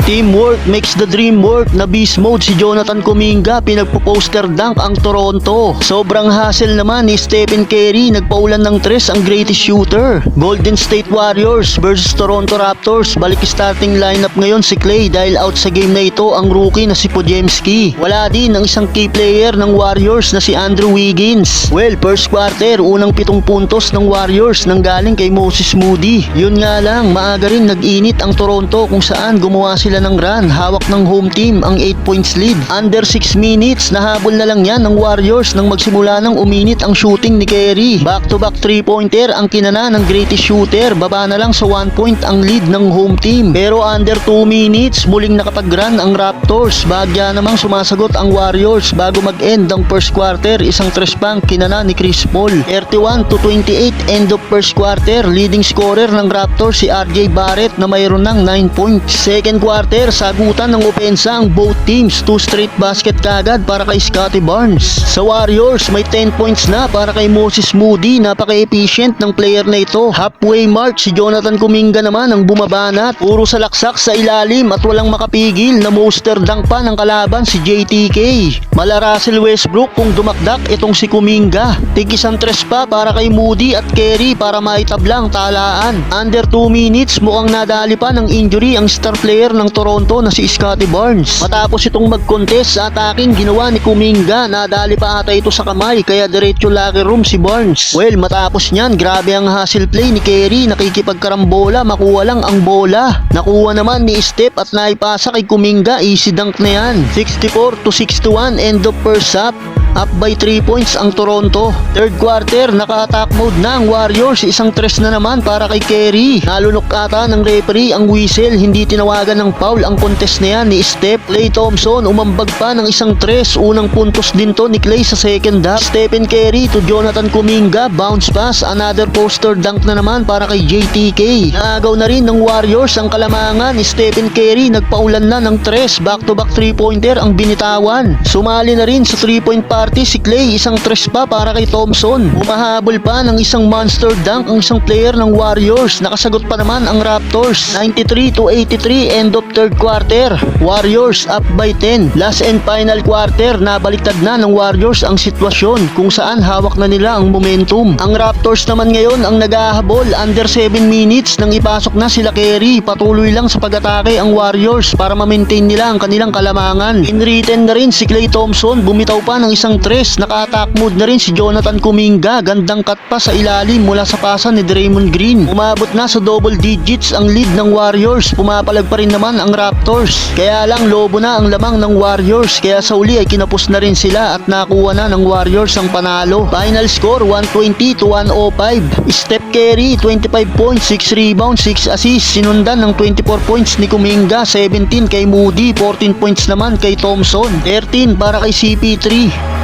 Teamwork makes the dream work na beast mode si Jonathan Kuminga, pinagpo-poster dunk ang Toronto. Sobrang hassle naman ni Stephen Curry, nagpaulan ng tres ang greatest shooter. Golden State Warriors versus Toronto Raptors, balik starting lineup ngayon si Klay dahil out sa game na ito ang rookie na si Podziemski. Wala din ang isang key player ng Warriors na si Andrew Wiggins. Well, first quarter, unang 7 puntos ng Warriors nanggaling kay Moses Moody. Yun nga lang, maaga rin nag-init ang Toronto kung saan gumawa sila ng run, hawak ng home team ang 8 points lead. Under 6 minutes, nahabol na lang yan ng Warriors nang magsimula ng uminit ang shooting ni Curry. Back-to-back 3-pointer ang kinana ng greatest shooter, baba na lang sa 1 point ang lead ng home team. Pero under 2 minutes, muling nakapag-run ang Raptors. Bagya namang sumasagot ang Warriors bago mag-end ang first quarter, isang tres pang kinana ni Chris Paul. 31-28 end of first quarter, leading scorer ng Raptors si RJ Barrett na mayroon ng 9 points. Second quarter, sagutan ng opensa ang both teams, 2 straight basket kagad para kay Scottie Barnes. Sa Warriors, may 10 points na para kay Moses Moody, napaka-efficient ng player na ito. Halfway mark, si Jonathan Kuminga naman ang bumabanat, puro salaksak sa ilalim at walang makapigil na monster dunk pa ng kalaban si JTK. Mala Russell Westbrook kung dumakdak itong si Kuminga. Tig-isang tres pa para kay Moody at Curry para maitablang talaan. Under 2 minutes, mukhang nadali pa ng injury ang star player ng Toronto na si Scottie Barnes. Matapos itong mag-contest sa ataking ginawa ni Kuminga, nadali pa ata ito sa kamay kaya diretso locker room si Barnes. Well, matapos niyan, grabe ang hustle play ni Curry, nakikipagkarambola, makuha lang ang bola. Nakuha naman ni Steph at naipasa kay Kuminga, easy dunk na yan. 64-61 end of first half. Up by 3 points ang Toronto. Third quarter, naka-attack mode na ang Warriors. Isang tres na naman para kay Curry. Nalunok ata ng referee ang whistle. Hindi tinawagan ng foul ang contest na yan ni Steph. Klay Thompson umambag pa ng isang tres. Unang puntos din to ni Klay sa second half. Stephen Curry to Jonathan Kuminga. Bounce pass. Another poster dunk na naman para kay JTK. Naagaw na rin ng Warriors ang kalamangan ni Stephen Curry. Nagpaulan na ng tres. Back-to-back 3-pointer ang binitawan. Sumali na rin sa 3-point party si Klay, isang tres pa para kay Thompson. Umahabol pa ng isang monster dunk ang isang player ng Warriors. Nakasagot pa naman ang Raptors. 93-83 end of third quarter. Warriors up by 10. Last and final quarter, nabaliktad na ng Warriors ang sitwasyon kung saan hawak na nila ang momentum. Ang Raptors naman ngayon ang naghahabol. Under 7 minutes nang ipasok na sila Curry. Patuloy lang sa pag-atake ang Warriors para ma-maintain nila ang kanilang kalamangan. In return na rin si Klay Thompson, bumitaw pa ng isang tres. Naka-attack mode na rin si Jonathan Kuminga. Gandang cut pa sa ilalim mula sa pasa ni Draymond Green. Umabot na sa double digits ang lead ng Warriors. Pumapalag pa rin naman ang Raptors. Kaya lang lobo na ang lamang ng Warriors. Kaya sa uli ay kinapos na rin sila at nakuha na ng Warriors ang panalo. Final score 120-105. Steph Curry 25 points, 6 rebounds, 6 assists. Sinundan ng 24 points ni Kuminga, 17 kay Moody, 14 points naman kay Thompson, 13 para kay CP3.